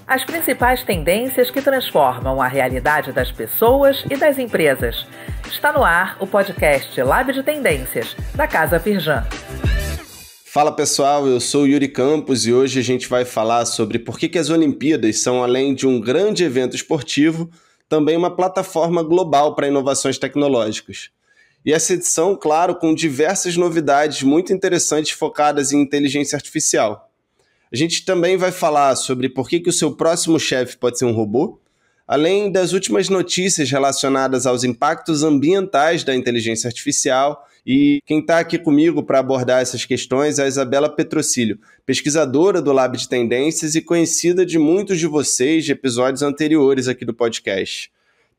As principais tendências que transformam a realidade das pessoas e das empresas. Está no ar o podcast Lab de Tendências, da Casa Firjan. Fala pessoal, eu sou o Yuri Campos e hoje a gente vai falar sobre por que as Olimpíadas são, além de um grande evento esportivo, também uma plataforma global para inovações tecnológicas. E essa edição, claro, com diversas novidades muito interessantes focadas em inteligência artificial. A gente também vai falar sobre por que o seu próximo chefe pode ser um robô, além das últimas notícias relacionadas aos impactos ambientais da inteligência artificial. E quem está aqui comigo para abordar essas questões é a Isabela Petrocílio, pesquisadora do Lab de Tendências e conhecida de muitos de vocês de episódios anteriores aqui do podcast.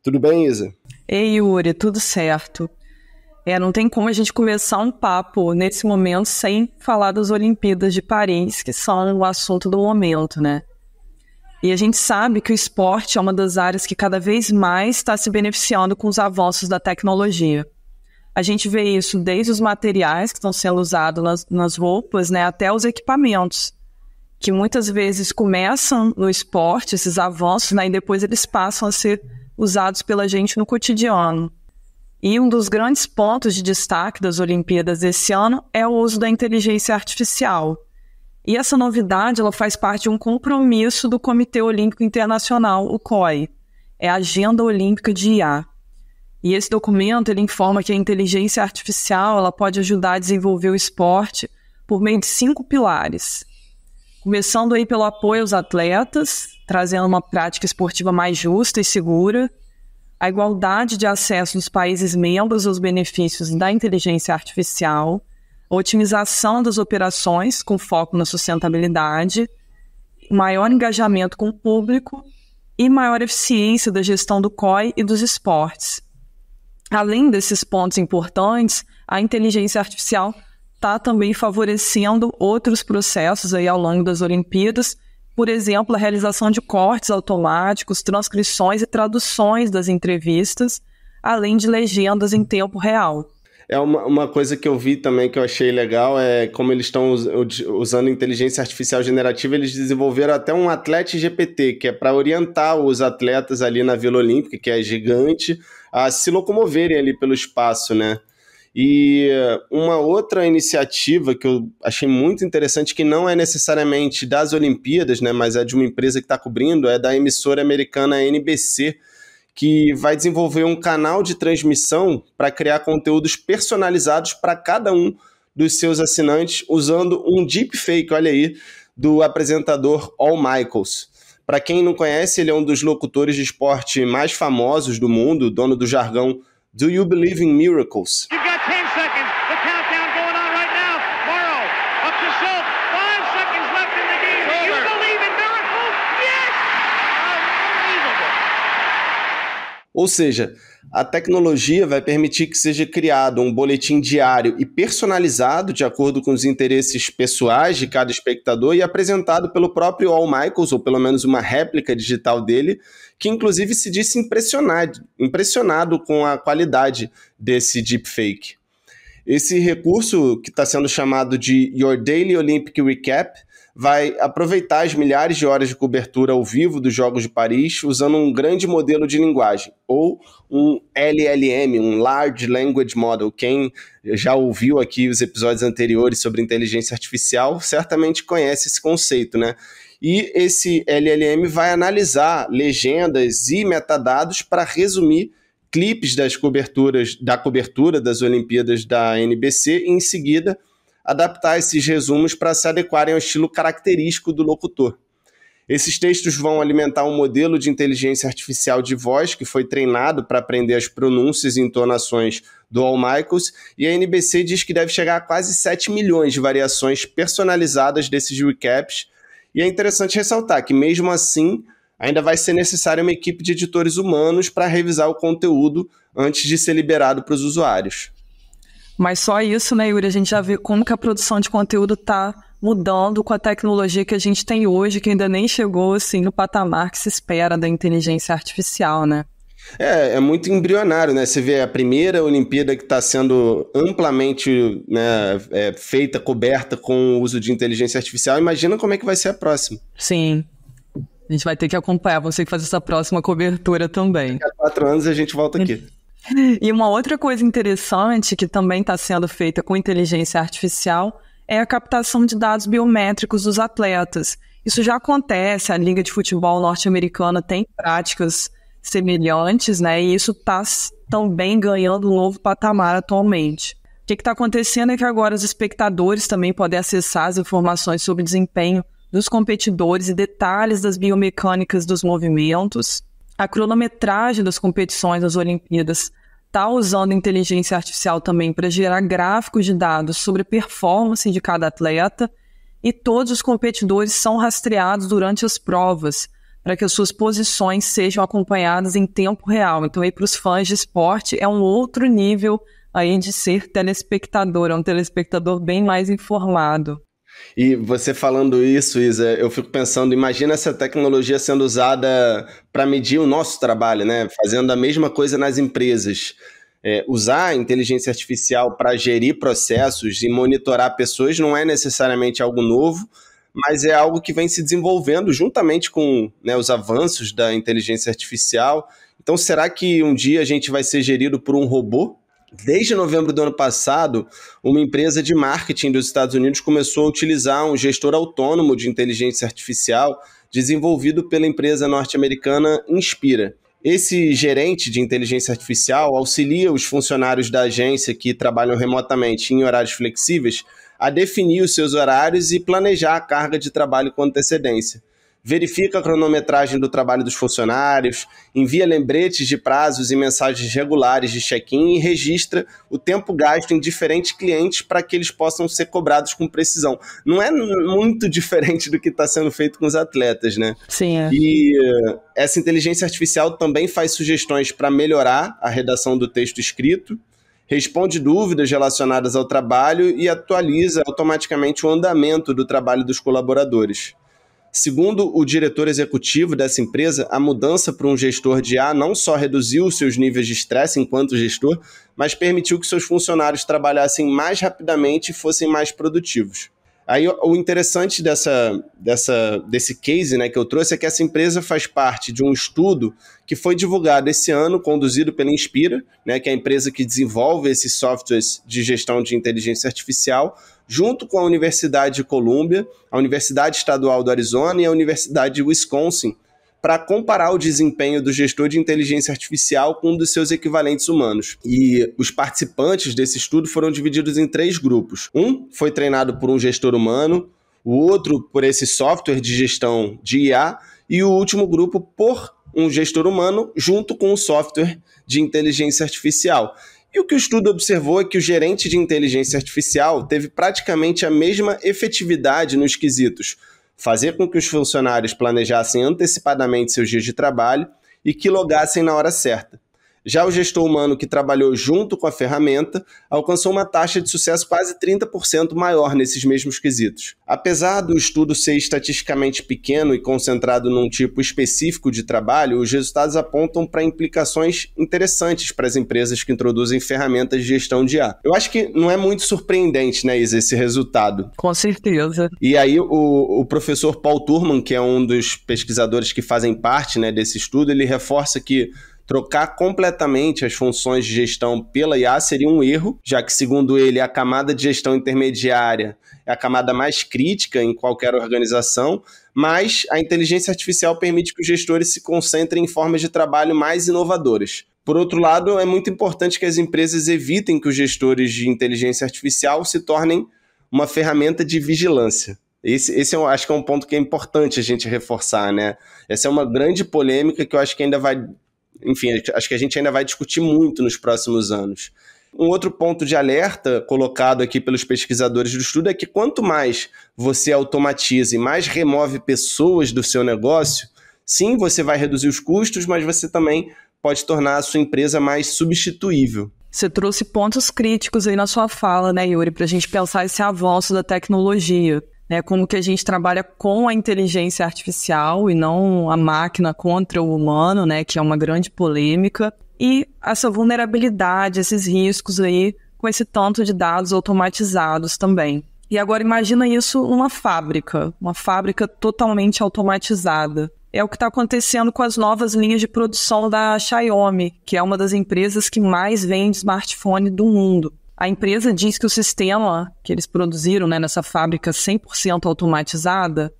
Tudo bem, Isa? Ei, Yuri, tudo certo. Não tem como a gente começar um papo nesse momento sem falar das Olimpíadas de Paris, que são o assunto do momento, né? E a gente sabe que o esporte é uma das áreas que cada vez mais está se beneficiando com os avanços da tecnologia. A gente vê isso desde os materiais que estão sendo usados nas roupas, né, até os equipamentos, que muitas vezes começam no esporte, esses avanços, né, e depois eles passam a ser usados pela gente no cotidiano. E um dos grandes pontos de destaque das Olimpíadas desse ano é o uso da inteligência artificial. E essa novidade ela faz parte de um compromisso do Comitê Olímpico Internacional, o COI, é a Agenda Olímpica de IA. E esse documento ele informa que a inteligência artificial ela pode ajudar a desenvolver o esporte por meio de 5 pilares. Começando aí pelo apoio aos atletas, trazendo uma prática esportiva mais justa e segura, a igualdade de acesso dos países membros aos benefícios da inteligência artificial, a otimização das operações com foco na sustentabilidade, maior engajamento com o público e maior eficiência da gestão do COI e dos esportes. Além desses pontos importantes, a inteligência artificial está também favorecendo outros processos aí ao longo das Olimpíadas, por exemplo, a realização de cortes automáticos, transcrições e traduções das entrevistas, além de legendas em tempo real. Uma coisa que eu vi também que eu achei legal é como eles estão usando inteligência artificial generativa, eles desenvolveram até um Atlete GPT, que é para orientar os atletas ali na Vila Olímpica, que é gigante, a se locomoverem ali pelo espaço, né? E uma outra iniciativa que eu achei muito interessante, que não é necessariamente das Olimpíadas, né, mas é de uma empresa que está cobrindo, é da emissora americana NBC, que vai desenvolver um canal de transmissão para criar conteúdos personalizados para cada um dos seus assinantes, usando um deepfake, olha aí, do apresentador Al Michaels. Para quem não conhece, ele é um dos locutores de esporte mais famosos do mundo, dono do jargão Do You Believe in Miracles? Ou seja, a tecnologia vai permitir que seja criado um boletim diário e personalizado de acordo com os interesses pessoais de cada espectador e apresentado pelo próprio Al Michaels, ou pelo menos uma réplica digital dele, que inclusive se disse impressionado com a qualidade desse deepfake. Esse recurso, que está sendo chamado de Your Daily Olympic Recap, vai aproveitar as milhares de horas de cobertura ao vivo dos Jogos de Paris usando um grande modelo de linguagem, ou um LLM, um Large Language Model. Quem já ouviu aqui os episódios anteriores sobre inteligência artificial certamente conhece esse conceito, né? E esse LLM vai analisar legendas e metadados para resumir clipes da cobertura das Olimpíadas da NBC e, em seguida, adaptar esses resumos para se adequarem ao estilo característico do locutor. Esses textos vão alimentar um modelo de inteligência artificial de voz que foi treinado para aprender as pronúncias e entonações do Al Michaels, e a NBC diz que deve chegar a quase 7 milhões de variações personalizadas desses recaps, e é interessante ressaltar que, mesmo assim, ainda vai ser necessária uma equipe de editores humanos para revisar o conteúdo antes de ser liberado para os usuários. Mas só isso, né, Yuri? A gente já vê como que a produção de conteúdo está mudando com a tecnologia que a gente tem hoje, que ainda nem chegou assim, no patamar que se espera da inteligência artificial, né? É muito embrionário, né? Você vê a primeira Olimpíada que está sendo amplamente, né, feita, coberta com o uso de inteligência artificial. Imagina como é que vai ser a próxima. Sim. A gente vai ter que acompanhar, vamos ter que fazer essa próxima cobertura também. Daqui a 4 anos a gente volta aqui. E uma outra coisa interessante que também está sendo feita com inteligência artificial é a captação de dados biométricos dos atletas. Isso já acontece, a Liga de Futebol norte-americana tem práticas semelhantes, né? E isso está também ganhando um novo patamar atualmente. O que está acontecendo é que agora os espectadores também podem acessar as informações sobre o desempenho dos competidores e detalhes das biomecânicas dos movimentos. A cronometragem das competições das Olimpíadas está usando inteligência artificial também para gerar gráficos de dados sobre a performance de cada atleta, e todos os competidores são rastreados durante as provas para que as suas posições sejam acompanhadas em tempo real. Então, aí para os fãs de esporte é um outro nível aí de ser telespectador, é um telespectador bem mais informado. E você falando isso, Isa, eu fico pensando, imagina essa tecnologia sendo usada para medir o nosso trabalho, né? Fazendo a mesma coisa nas empresas. Usar a inteligência artificial para gerir processos e monitorar pessoas não é necessariamente algo novo, mas é algo que vem se desenvolvendo juntamente com, né, os avanços da inteligência artificial. Então, será que um dia a gente vai ser gerido por um robô? Desde novembro do ano passado, uma empresa de marketing dos Estados Unidos começou a utilizar um gestor autônomo de inteligência artificial desenvolvido pela empresa norte-americana Inspira. Esse gerente de inteligência artificial auxilia os funcionários da agência que trabalham remotamente em horários flexíveis a definir os seus horários e planejar a carga de trabalho com antecedência. Verifica a cronometragem do trabalho dos funcionários, envia lembretes de prazos e mensagens regulares de check-in e registra o tempo gasto em diferentes clientes para que eles possam ser cobrados com precisão. Não é muito diferente do que está sendo feito com os atletas, né? Sim, é. E essa inteligência artificial também faz sugestões para melhorar a redação do texto escrito, responde dúvidas relacionadas ao trabalho e atualiza automaticamente o andamento do trabalho dos colaboradores. Segundo o diretor executivo dessa empresa, a mudança para um gestor de IA não só reduziu os seus níveis de estresse enquanto gestor, mas permitiu que seus funcionários trabalhassem mais rapidamente e fossem mais produtivos. Aí o interessante desse case, né, que eu trouxe é que essa empresa faz parte de um estudo que foi divulgado esse ano, conduzido pela Inspira, né, que é a empresa que desenvolve esses softwares de gestão de inteligência artificial, junto com a Universidade de Colômbia, a Universidade Estadual do Arizona e a Universidade de Wisconsin, para comparar o desempenho do gestor de inteligência artificial com um dos seus equivalentes humanos. E os participantes desse estudo foram divididos em 3 grupos. Um foi treinado por um gestor humano, o outro por esse software de gestão de IA e o último grupo por um gestor humano junto com um software de inteligência artificial. E o que o estudo observou é que o gerente de inteligência artificial teve praticamente a mesma efetividade nos quesitos: fazer com que os funcionários planejassem antecipadamente seus dias de trabalho e que logassem na hora certa. Já o gestor humano que trabalhou junto com a ferramenta alcançou uma taxa de sucesso quase 30% maior nesses mesmos quesitos. Apesar do estudo ser estatisticamente pequeno e concentrado num tipo específico de trabalho, os resultados apontam para implicações interessantes para as empresas que introduzem ferramentas de gestão de IA. Eu acho que não é muito surpreendente, né, Isa, esse resultado. Com certeza. E aí o professor Paul Thurman, que é um dos pesquisadores que fazem parte, né, desse estudo, ele reforça que trocar completamente as funções de gestão pela IA seria um erro, já que, segundo ele, a camada de gestão intermediária é a camada mais crítica em qualquer organização, mas a inteligência artificial permite que os gestores se concentrem em formas de trabalho mais inovadoras. Por outro lado, é muito importante que as empresas evitem que os gestores de inteligência artificial se tornem uma ferramenta de vigilância. Esse eu acho que é um ponto que é importante a gente reforçar, né? Essa é uma grande polêmica que eu acho que ainda vai... Enfim, acho que a gente ainda vai discutir muito nos próximos anos. Um outro ponto de alerta colocado aqui pelos pesquisadores do estudo é que quanto mais você automatiza e mais remove pessoas do seu negócio, sim, você vai reduzir os custos, mas você também pode tornar a sua empresa mais substituível. Você trouxe pontos críticos aí na sua fala, né, Yuri, para a gente pensar esse avanço da tecnologia. Né, como que a gente trabalha com a inteligência artificial e não a máquina contra o humano, né, que é uma grande polêmica, e essa vulnerabilidade, esses riscos aí com esse tanto de dados automatizados também. E agora imagina isso numa fábrica totalmente automatizada. é o que está acontecendo com as novas linhas de produção da Xiaomi, que é uma das empresas que mais vende smartphone do mundo. A empresa diz que o sistema que eles produziram, né, nessa fábrica 100% automatizada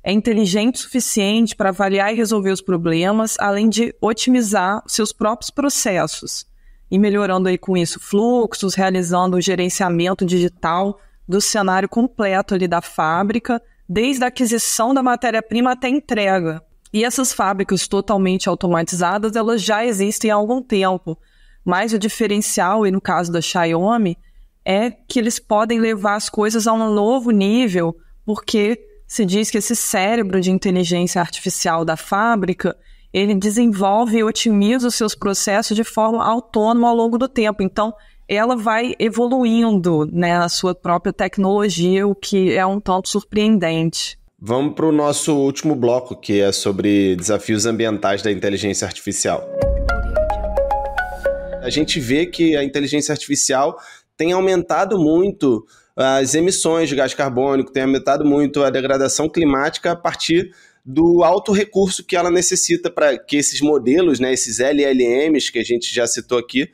é inteligente o suficiente para avaliar e resolver os problemas, além de otimizar seus próprios processos e melhorando aí com isso fluxos, realizando o gerenciamento digital do cenário completo ali da fábrica, desde a aquisição da matéria-prima até a entrega. E essas fábricas totalmente automatizadas, elas já existem há algum tempo, mas o diferencial, e no caso da Xiaomi, é que eles podem levar as coisas a um novo nível, porque se diz que esse cérebro de inteligência artificial da fábrica, ele desenvolve e otimiza os seus processos de forma autônoma ao longo do tempo. Então, ela vai evoluindo, né, a sua própria tecnologia, o que é um tanto surpreendente. Vamos para o nosso último bloco, que é sobre desafios ambientais da inteligência artificial. A gente vê que a inteligência artificial tem aumentado muito as emissões de gás carbônico, tem aumentado muito a degradação climática a partir do alto recurso que ela necessita para que esses modelos, né, esses LLMs que a gente já citou aqui,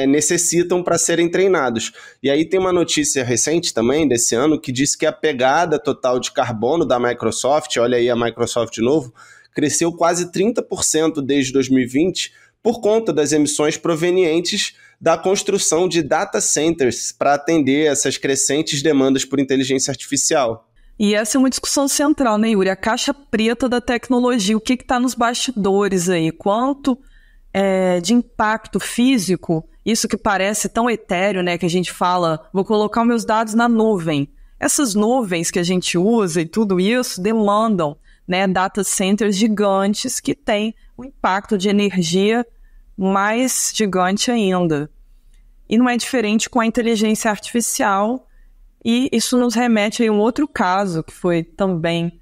necessitam para serem treinados. E aí tem uma notícia recente também, desse ano, que diz que a pegada total de carbono da Microsoft, olha aí a Microsoft de novo, cresceu quase 30% desde 2020 por conta das emissões provenientes da construção de data centers para atender essas crescentes demandas por inteligência artificial. E essa é uma discussão central, né, Yuri? A caixa preta da tecnologia, o que está nos bastidores aí? Quanto de impacto físico, isso que parece tão etéreo, né, que a gente fala, vou colocar os meus dados na nuvem. Essas nuvens que a gente usa e tudo isso demandam, né, data centers gigantes que têm um impacto de energia mais gigante ainda. E não é diferente com a inteligência artificial, e isso nos remete a um outro caso que foi também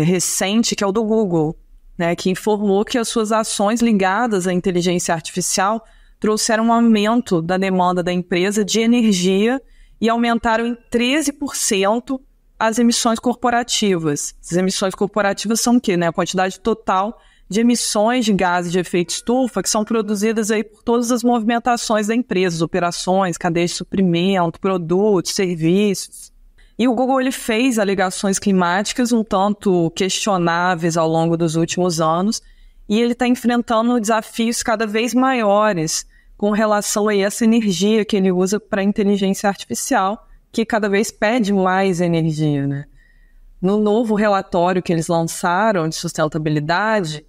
recente, que é o do Google, né, que informou que as suas ações ligadas à inteligência artificial trouxeram um aumento da demanda da empresa de energia e aumentaram em 13% as emissões corporativas. As emissões corporativas são o quê? Né? A quantidade total de emissões de gases de efeito estufa que são produzidas aí por todas as movimentações da empresa, operações, cadeia de suprimento, produtos, serviços. E o Google ele fez alegações climáticas um tanto questionáveis ao longo dos últimos anos e ele está enfrentando desafios cada vez maiores com relação a essa energia que ele usa para a inteligência artificial, que cada vez pede mais energia, né? No novo relatório que eles lançaram de sustentabilidade,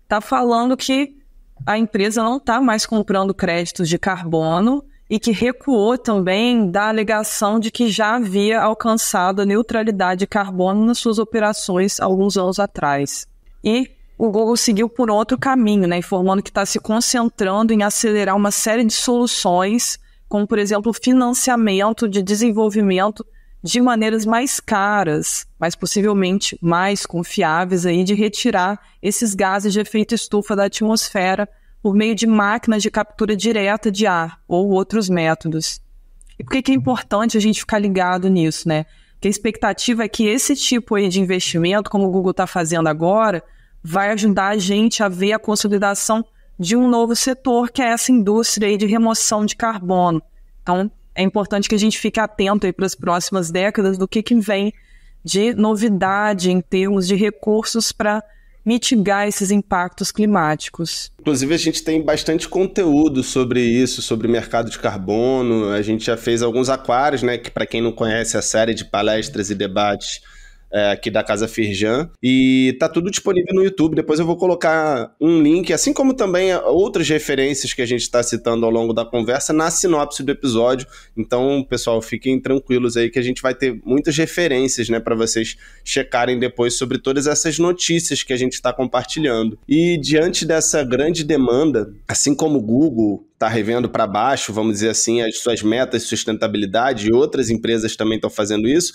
está falando que a empresa não está mais comprando créditos de carbono e que recuou também da alegação de que já havia alcançado a neutralidade de carbono nas suas operações alguns anos atrás. E o Google seguiu por outro caminho, né, informando que está se concentrando em acelerar uma série de soluções, como, por exemplo, o financiamento de desenvolvimento de maneiras mais caras, mas possivelmente mais confiáveis aí, de retirar esses gases de efeito estufa da atmosfera por meio de máquinas de captura direta de ar ou outros métodos. E por que é importante a gente ficar ligado nisso, né? Porque a expectativa é que esse tipo aí de investimento, como o Google está fazendo agora, vai ajudar a gente a ver a consolidação de um novo setor, que é essa indústria aí de remoção de carbono. Então, é importante que a gente fique atento aí para as próximas décadas do que vem de novidade em termos de recursos para mitigar esses impactos climáticos. Inclusive, a gente tem bastante conteúdo sobre isso, sobre mercado de carbono. A gente já fez alguns aquários, né? Que, para quem não conhece, a série de palestras e debates aqui da Casa Firjan, e tá tudo disponível no YouTube. Depois eu vou colocar um link, assim como também outras referências que a gente está citando ao longo da conversa na sinopse do episódio. Então, pessoal, fiquem tranquilos aí que a gente vai ter muitas referências, né, para vocês checarem depois sobre todas essas notícias que a gente está compartilhando. E diante dessa grande demanda, assim como o Google está revendo para baixo, vamos dizer assim, as suas metas de sustentabilidade, e outras empresas também estão fazendo isso,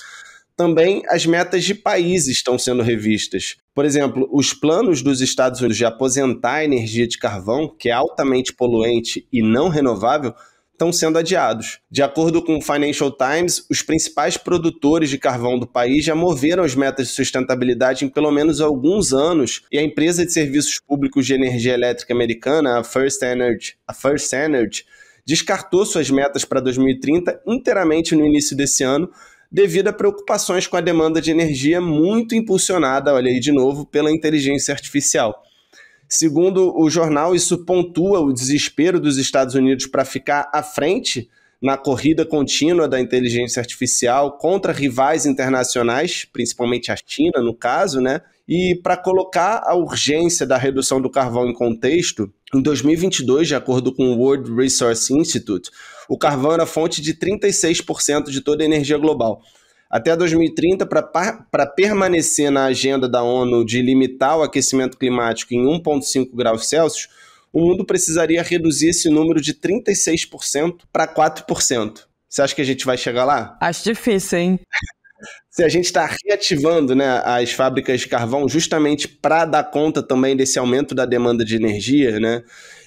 também as metas de países estão sendo revistas. Por exemplo, os planos dos Estados Unidos de aposentar a energia de carvão, que é altamente poluente e não renovável, estão sendo adiados. De acordo com o Financial Times, os principais produtores de carvão do país já moveram as metas de sustentabilidade em pelo menos alguns anos, e a empresa de serviços públicos de energia elétrica americana, a First Energy, descartou suas metas para 2030 inteiramente no início desse ano, devido a preocupações com a demanda de energia muito impulsionada, olha aí de novo, pela inteligência artificial. Segundo o jornal, isso pontua o desespero dos Estados Unidos para ficar à frente na corrida contínua da inteligência artificial contra rivais internacionais, principalmente a China, no caso, né? E para colocar a urgência da redução do carvão em contexto, em 2022, de acordo com o World Resources Institute, o carvão era fonte de 36% de toda a energia global. Até 2030, para permanecer na agenda da ONU de limitar o aquecimento climático em 1,5 graus Celsius, o mundo precisaria reduzir esse número de 36% para 4%. Você acha que a gente vai chegar lá? Acho difícil, hein? Se a gente está reativando, né, as fábricas de carvão justamente para dar conta também desse aumento da demanda de energia, né?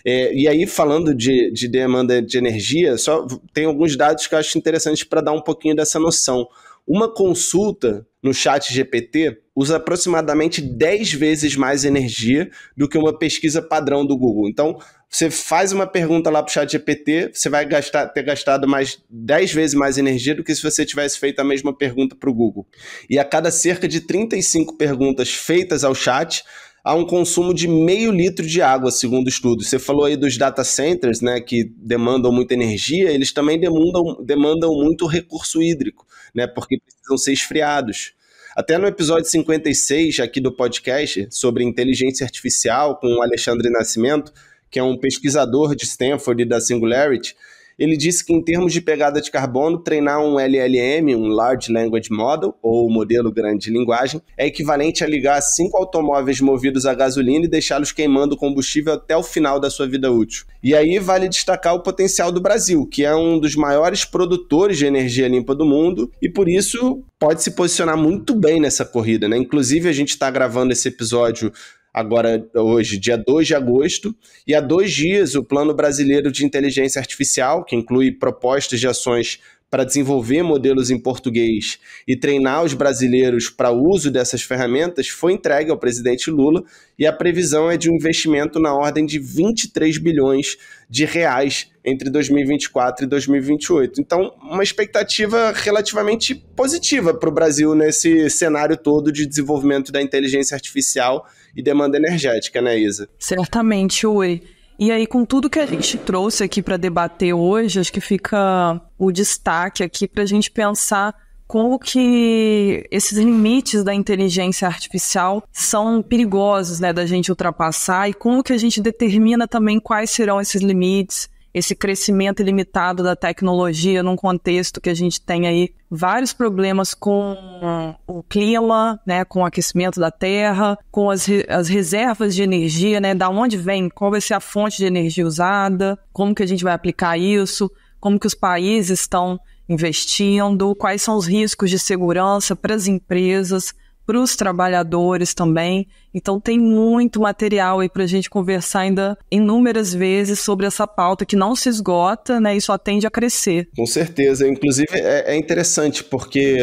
E aí, falando de demanda de energia, só tem alguns dados que eu acho interessantes para dar um pouquinho dessa noção. Uma consulta no ChatGPT usa aproximadamente 10 vezes mais energia do que uma pesquisa padrão do Google. Então, você faz uma pergunta lá para o ChatGPT, você vai ter gastado mais 10 vezes mais energia do que se você tivesse feito a mesma pergunta para o Google. E a cada cerca de 35 perguntas feitas ao chat, há um consumo de 0,5 litro de água, segundo o estudo. Você falou aí dos data centers, né, que demandam muita energia, eles também demandam muito recurso hídrico, né, porque precisam ser esfriados. Até no episódio 56 aqui do podcast, sobre inteligência artificial, com o Alexandre Nascimento, que é um pesquisador de Stanford e da Singularity, ele disse que em termos de pegada de carbono, treinar um LLM, um Large Language Model, ou modelo grande de linguagem, é equivalente a ligar 5 automóveis movidos a gasolina e deixá-los queimando combustível até o final da sua vida útil. E aí vale destacar o potencial do Brasil, que é um dos maiores produtores de energia limpa do mundo, e por isso pode se posicionar muito bem nessa corrida, né? Inclusive, a gente está gravando esse episódio agora, hoje, dia 2 de agosto, e há 2 dias o Plano Brasileiro de Inteligência Artificial, que inclui propostas de ações para desenvolver modelos em português e treinar os brasileiros para o uso dessas ferramentas, foi entregue ao presidente Lula, e a previsão é de um investimento na ordem de 23 bilhões de reais entre 2024 e 2028. Então, uma expectativa relativamente positiva para o Brasil nesse cenário todo de desenvolvimento da inteligência artificial e demanda energética, né, Isa? Certamente, Uri. E aí, com tudo que a gente trouxe aqui para debater hoje, acho que fica o destaque aqui para a gente pensar como que esses limites da inteligência artificial são perigosos, né, da gente ultrapassar, e como que a gente determina também quais serão esses limites, esse crescimento ilimitado da tecnologia num contexto que a gente tem aí vários problemas com o clima, né, com o aquecimento da terra, com as reservas de energia, né, da onde vem, qual vai ser a fonte de energia usada, como que a gente vai aplicar isso, como que os países estão investindo, quais são os riscos de segurança para as empresas, para os trabalhadores também. Então tem muito material aí para a gente conversar ainda inúmeras vezes sobre essa pauta que não se esgota, né, e só tende a crescer. Com certeza. Inclusive é interessante porque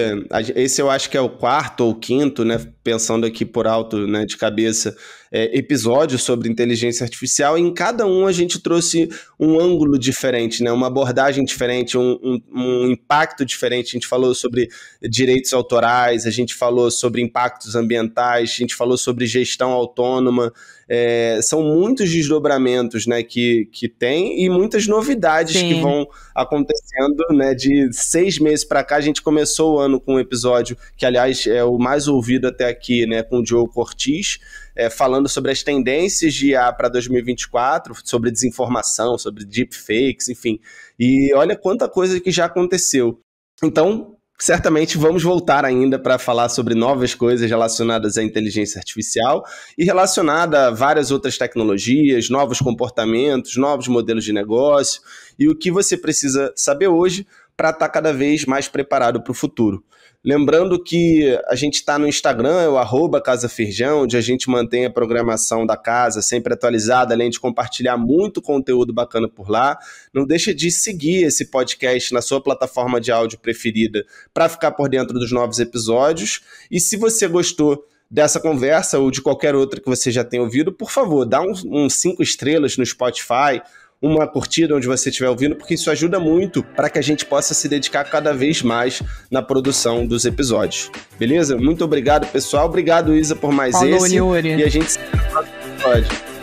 esse eu acho que é o 4º ou 5º, né, pensando aqui por alto, né, de cabeça, episódio sobre inteligência artificial, e em cada um a gente trouxe um ângulo diferente, né, uma abordagem diferente, um impacto diferente. A gente falou sobre direitos autorais, a gente falou sobre impactos ambientais, a gente falou sobre gestão autônoma. São muitos desdobramentos, né, que tem, e muitas novidades que vão acontecendo, né, de 6 meses para cá. A gente começou o ano com um episódio que, aliás, é o mais ouvido até aqui, né, com o Diogo Cortis, falando sobre as tendências de IA para 2024, sobre desinformação, sobre deepfakes, enfim. E olha quanta coisa que já aconteceu. Então, certamente vamos voltar ainda para falar sobre novas coisas relacionadas à inteligência artificial e relacionada a várias outras tecnologias, novos comportamentos, novos modelos de negócio, e o que você precisa saber hoje para estar cada vez mais preparado para o futuro. Lembrando que a gente está no Instagram, é o @CasaFirjão, onde a gente mantém a programação da casa sempre atualizada, além de compartilhar muito conteúdo bacana por lá. Não deixa de seguir esse podcast na sua plataforma de áudio preferida para ficar por dentro dos novos episódios. E se você gostou dessa conversa ou de qualquer outra que você já tenha ouvido, por favor, dá uns 5 estrelas no Spotify, uma curtida onde você estiver ouvindo, porque isso ajuda muito para que a gente possa se dedicar cada vez mais na produção dos episódios. Beleza? Muito obrigado, pessoal. Obrigado, Isa, por mais esse. Yuri. E a gente se vê no próximo episódio.